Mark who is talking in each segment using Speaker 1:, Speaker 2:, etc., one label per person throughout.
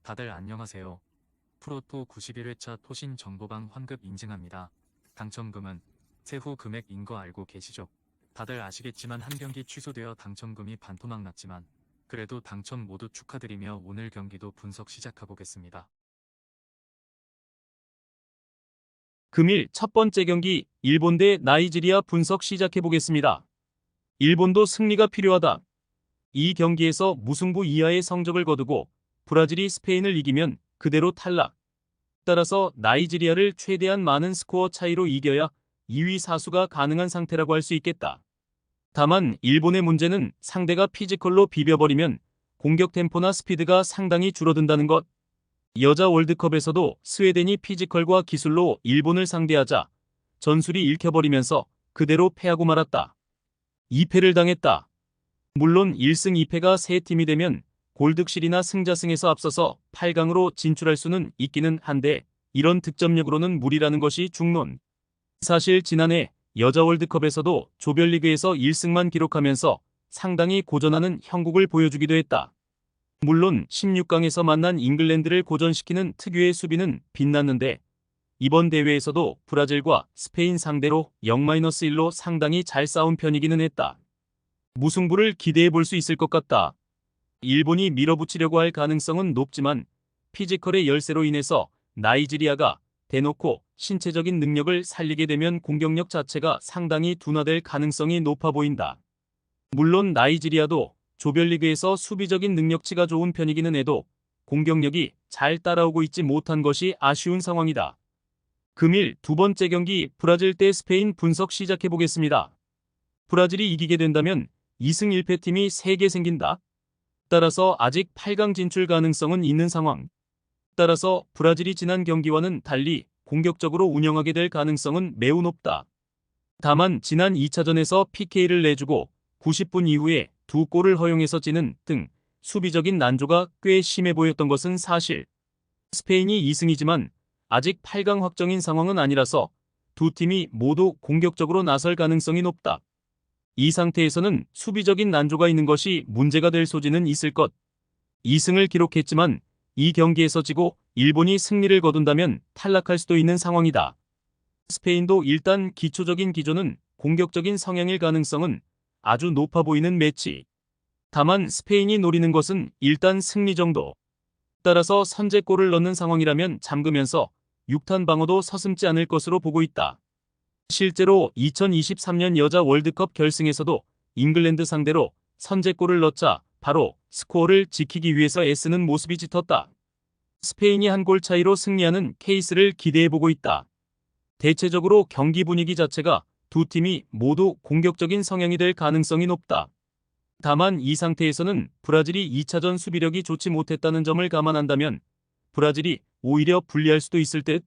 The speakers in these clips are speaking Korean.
Speaker 1: 다들 안녕하세요. 프로토 91회차 토신 정보방 환급 인증합니다. 당첨금은 세후 금액인 거 알고 계시죠? 다들 아시겠지만 한 경기 취소되어 당첨금이 반토막 났지만 그래도 당첨 모두 축하드리며 오늘 경기도 분석 시작해보겠습니다.
Speaker 2: 금일 첫 번째 경기 일본 대 나이지리아 분석 시작해보겠습니다. 일본도 승리가 필요하다. 이 경기에서 무승부 이하의 성적을 거두고 브라질이 스페인을 이기면 그대로 탈락. 따라서 나이지리아를 최대한 많은 스코어 차이로 이겨야 2위 사수가 가능한 상태라고 할 수 있겠다. 다만 일본의 문제는 상대가 피지컬로 비벼버리면 공격 템포나 스피드가 상당히 줄어든다는 것. 여자 월드컵에서도 스웨덴이 피지컬과 기술로 일본을 상대하자 전술이 읽혀버리면서 그대로 패하고 말았다. 2패를 당했다. 물론 1승 2패가 세 팀이 되면 골득실이나 승자승에서 앞서서 8강으로 진출할 수는 있기는 한데 이런 득점력으로는 무리라는 것이 중론. 사실 지난해 여자 월드컵에서도 조별리그에서 1승만 기록하면서 상당히 고전하는 형국을 보여주기도 했다. 물론 16강에서 만난 잉글랜드를 고전시키는 특유의 수비는 빛났는데 이번 대회에서도 브라질과 스페인 상대로 0-1로 상당히 잘 싸운 편이기는 했다. 무승부를 기대해 볼 수 있을 것 같다. 일본이 밀어붙이려고 할 가능성은 높지만 피지컬의 열세로 인해서 나이지리아가 대놓고 신체적인 능력을 살리게 되면 공격력 자체가 상당히 둔화될 가능성이 높아 보인다. 물론 나이지리아도 조별리그에서 수비적인 능력치가 좋은 편이기는 해도 공격력이 잘 따라오고 있지 못한 것이 아쉬운 상황이다. 금일 두 번째 경기 브라질 대 스페인 분석 시작해보겠습니다. 브라질이 이기게 된다면 2승 1패 팀이 3개 생긴다. 따라서 아직 8강 진출 가능성은 있는 상황. 따라서 브라질이 지난 경기와는 달리 공격적으로 운영하게 될 가능성은 매우 높다. 다만 지난 2차전에서 PK를 내주고 90분 이후에 2골을 허용해서 지는 등 수비적인 난조가 꽤 심해 보였던 것은 사실. 스페인이 2승이지만 아직 8강 확정인 상황은 아니라서 두 팀이 모두 공격적으로 나설 가능성이 높다. 이 상태에서는 수비적인 난조가 있는 것이 문제가 될 소지는 있을 것. 2승을 기록했지만 이 경기에서 지고 일본이 승리를 거둔다면 탈락할 수도 있는 상황이다. 스페인도 일단 기초적인 기조는 공격적인 성향일 가능성은 아주 높아 보이는 매치. 다만 스페인이 노리는 것은 일단 승리 정도. 따라서 선제골을 넣는 상황이라면 잠그면서 6탄 방어도 서슴지 않을 것으로 보고 있다. 실제로 2023년 여자 월드컵 결승에서도 잉글랜드 상대로 선제골을 넣자 바로 스코어를 지키기 위해서 애쓰는 모습이 짙었다. 스페인이 한 골 차이로 승리하는 케이스를 기대해보고 있다. 대체적으로 경기 분위기 자체가 두 팀이 모두 공격적인 성향이 될 가능성이 높다. 다만 이 상태에서는 브라질이 2차전 수비력이 좋지 못했다는 점을 감안한다면 브라질이 오히려 불리할 수도 있을 듯.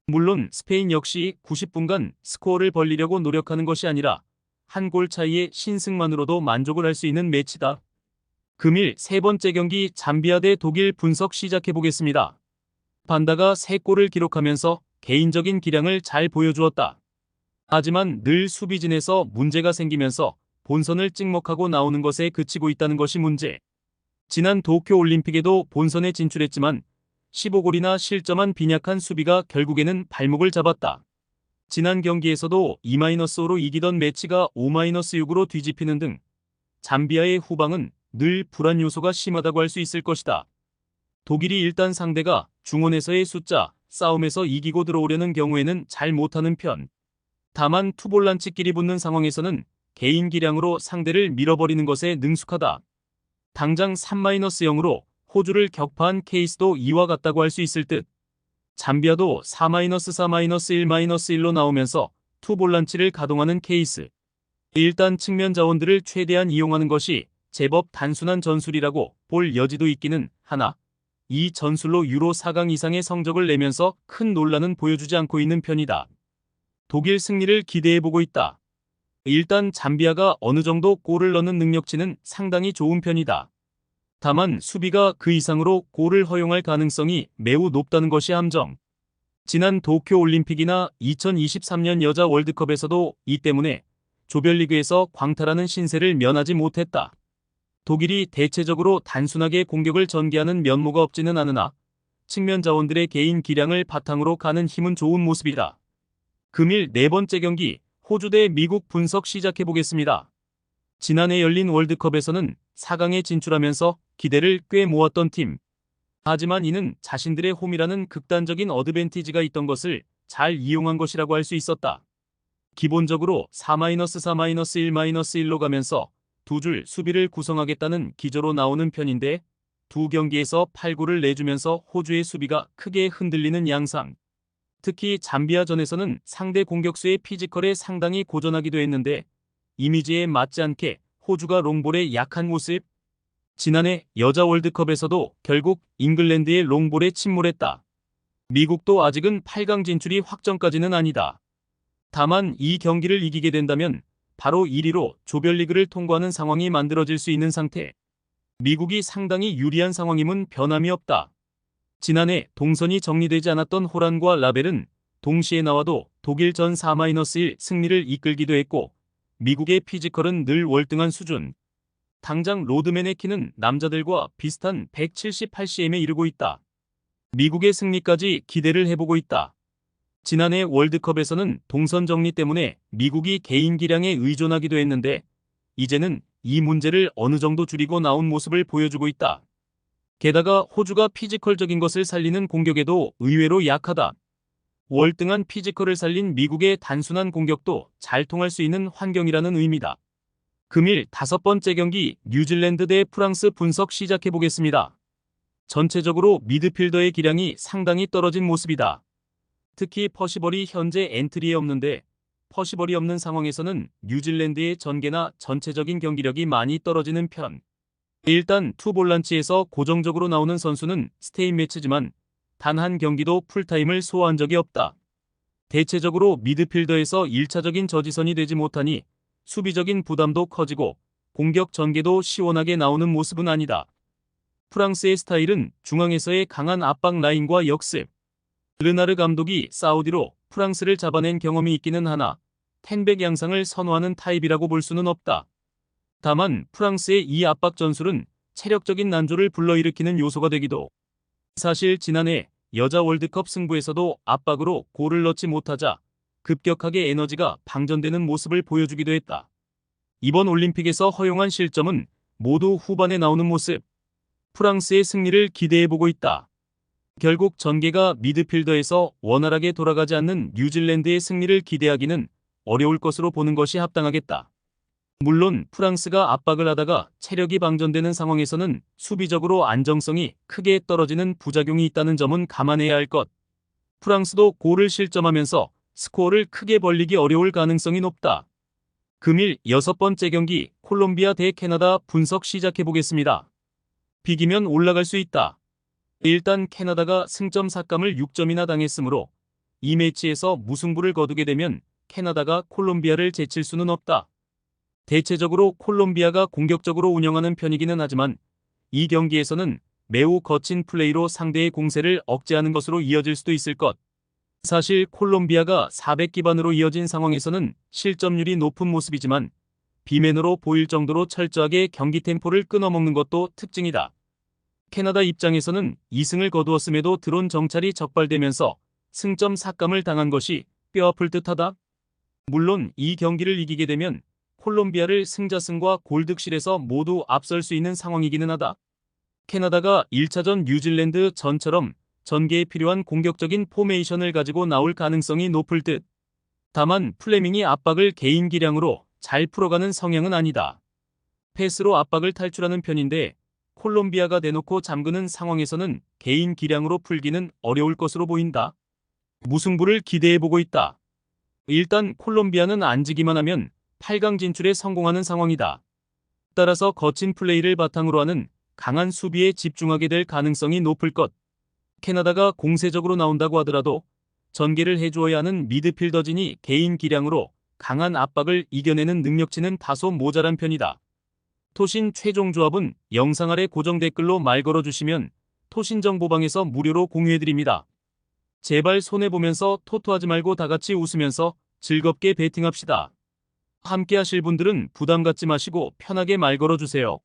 Speaker 2: 물론 스페인 역시 90분간 스코어를 벌리려고 노력하는 것이 아니라 한 골 차이의 신승만으로도 만족을 할 수 있는 매치다. 금일 세 번째 경기 잠비아 대 독일 분석 시작해보겠습니다. 반다가 3골을 기록하면서 개인적인 기량을 잘 보여주었다. 하지만 늘 수비진에서 문제가 생기면서 본선을 찍먹하고 나오는 것에 그치고 있다는 것이 문제. 지난 도쿄올림픽에도 본선에 진출했지만 15골이나 실점한 빈약한 수비가 결국에는 발목을 잡았다. 지난 경기에서도 2-5로 이기던 매치가 5-6으로 뒤집히는 등 잠비아의 후방은 늘 불안 요소가 심하다고 할 수 있을 것이다. 독일이 일단 상대가 중원에서의 숫자 싸움에서 이기고 들어오려는 경우에는 잘 못하는 편. 다만 투볼란치끼리 붙는 상황에서는 개인 기량으로 상대를 밀어버리는 것에 능숙하다. 당장 3-0으로 호주를 격파한 케이스도 이와 같다고 할 수 있을 듯. 잠비아도 4-4-1-1로 나오면서 투볼란치를 가동하는 케이스. 일단 측면 자원들을 최대한 이용하는 것이 제법 단순한 전술이라고 볼 여지도 있기는 하나 이 전술로 유로 4강 이상의 성적을 내면서 큰 논란은 보여주지 않고 있는 편이다. 독일 승리를 기대해보고 있다. 일단 잠비아가 어느 정도 골을 넣는 능력치는 상당히 좋은 편이다. 다만 수비가 그 이상으로 골을 허용할 가능성이 매우 높다는 것이 함정. 지난 도쿄올림픽이나 2023년 여자 월드컵에서도 이 때문에 조별리그에서 광탈하는 신세를 면하지 못했다. 독일이 대체적으로 단순하게 공격을 전개하는 면모가 없지는 않으나 측면 자원들의 개인 기량을 바탕으로 가는 힘은 좋은 모습이다. 금일 네 번째 경기 호주 대 미국 분석 시작해 보겠습니다. 지난해 열린 월드컵에서는 4강에 진출하면서 기대를 꽤 모았던 팀. 하지만 이는 자신들의 홈이라는 극단적인 어드밴티지가 있던 것을 잘 이용한 것이라고 할 수 있었다. 기본적으로 4-4-1-1로 가면서 두 줄 수비를 구성하겠다는 기조로 나오는 편인데 두 경기에서 8골을 내주면서 호주의 수비가 크게 흔들리는 양상. 특히 잠비아전에서는 상대 공격수의 피지컬에 상당히 고전하기도 했는데 이미지에 맞지 않게 호주가 롱볼에 약한 모습. 지난해 여자 월드컵에서도 결국 잉글랜드의 롱볼에 침몰했다. 미국도 아직은 8강 진출이 확정까지는 아니다. 다만 이 경기를 이기게 된다면 바로 1위로 조별리그를 통과하는 상황이 만들어질 수 있는 상태. 미국이 상당히 유리한 상황임은 변함이 없다. 지난해 동선이 정리되지 않았던 호란과 라벨은 동시에 나와도 독일전 4-1 승리를 이끌기도 했고 미국의 피지컬은 늘 월등한 수준. 당장 로드맨의 키는 남자들과 비슷한 178cm에 이르고 있다. 미국의 승리까지 기대를 해보고 있다. 지난해 월드컵에서는 동선 정리 때문에 미국이 개인 기량에 의존하기도 했는데 이제는 이 문제를 어느 정도 줄이고 나온 모습을 보여주고 있다. 게다가 호주가 피지컬적인 것을 살리는 공격에도 의외로 약하다. 월등한 피지컬을 살린 미국의 단순한 공격도 잘 통할 수 있는 환경이라는 의미다. 금일 5번째 경기 뉴질랜드 대 프랑스 분석 시작해 보겠습니다. 전체적으로 미드필더의 기량이 상당히 떨어진 모습이다. 특히 퍼시벌이 현재 엔트리에 없는데 퍼시벌이 없는 상황에서는 뉴질랜드의 전개나 전체적인 경기력이 많이 떨어지는 편. 일단 투볼란치에서 고정적으로 나오는 선수는 스테인매츠지만 단 한 경기도 풀타임을 소화한 적이 없다. 대체적으로 미드필더에서 1차적인 저지선이 되지 못하니 수비적인 부담도 커지고 공격 전개도 시원하게 나오는 모습은 아니다. 프랑스의 스타일은 중앙에서의 강한 압박 라인과 역습. 르나르 감독이 사우디로 프랑스를 잡아낸 경험이 있기는 하나 텐백 양상을 선호하는 타입이라고 볼 수는 없다. 다만 프랑스의 이 압박 전술은 체력적인 난조를 불러일으키는 요소가 되기도. 사실 지난해 여자 월드컵 승부에서도 압박으로 골을 넣지 못하자 급격하게 에너지가 방전되는 모습을 보여주기도 했다. 이번 올림픽에서 허용한 실점은 모두 후반에 나오는 모습. 프랑스의 승리를 기대해보고 있다. 결국 전개가 미드필더에서 원활하게 돌아가지 않는 뉴질랜드의 승리를 기대하기는 어려울 것으로 보는 것이 합당하겠다. 물론 프랑스가 압박을 하다가 체력이 방전되는 상황에서는 수비적으로 안정성이 크게 떨어지는 부작용이 있다는 점은 감안해야 할 것. 프랑스도 골을 실점하면서 스코어를 크게 벌리기 어려울 가능성이 높다. 금일 6번째 경기 콜롬비아 대 캐나다 분석 시작해 보겠습니다. 비기면 올라갈 수 있다. 일단 캐나다가 승점 삭감을 6점이나 당했으므로 이 매치에서 무승부를 거두게 되면 캐나다가 콜롬비아를 제칠 수는 없다. 대체적으로 콜롬비아가 공격적으로 운영하는 편이기는 하지만 이 경기에서는 매우 거친 플레이로 상대의 공세를 억제하는 것으로 이어질 수도 있을 것. 사실 콜롬비아가 400 기반으로 이어진 상황에서는 실점률이 높은 모습이지만 비매너로 보일 정도로 철저하게 경기 템포를 끊어먹는 것도 특징이다. 캐나다 입장에서는 2승을 거두었음에도 드론 정찰이 적발되면서 승점 삭감을 당한 것이 뼈아플 듯하다. 물론 이 경기를 이기게 되면 콜롬비아를 승자승과 골득실에서 모두 앞설 수 있는 상황이기는 하다. 캐나다가 1차전 뉴질랜드 전처럼 전개에 필요한 공격적인 포메이션을 가지고 나올 가능성이 높을 듯. 다만 플레밍이 압박을 개인 기량으로 잘 풀어가는 성향은 아니다. 패스로 압박을 탈출하는 편인데 콜롬비아가 대놓고 잠그는 상황에서는 개인 기량으로 풀기는 어려울 것으로 보인다. 무승부를 기대해보고 있다. 일단 콜롬비아는 안 지기만 하면 8강 진출에 성공하는 상황이다. 따라서 거친 플레이를 바탕으로 하는 강한 수비에 집중하게 될 가능성이 높을 것. 캐나다가 공세적으로 나온다고 하더라도 전개를 해주어야 하는 미드필더진이 개인 기량으로 강한 압박을 이겨내는 능력치는 다소 모자란 편이다. 토신 최종 조합은 영상 아래 고정 댓글로 말 걸어주시면 토신정보방에서 무료로 공유해드립니다. 제발 손해보면서 토토하지 말고 다같이 웃으면서 즐겁게 베팅합시다. 함께 하실 분들은 부담 갖지 마시고 편하게 말 걸어주세요.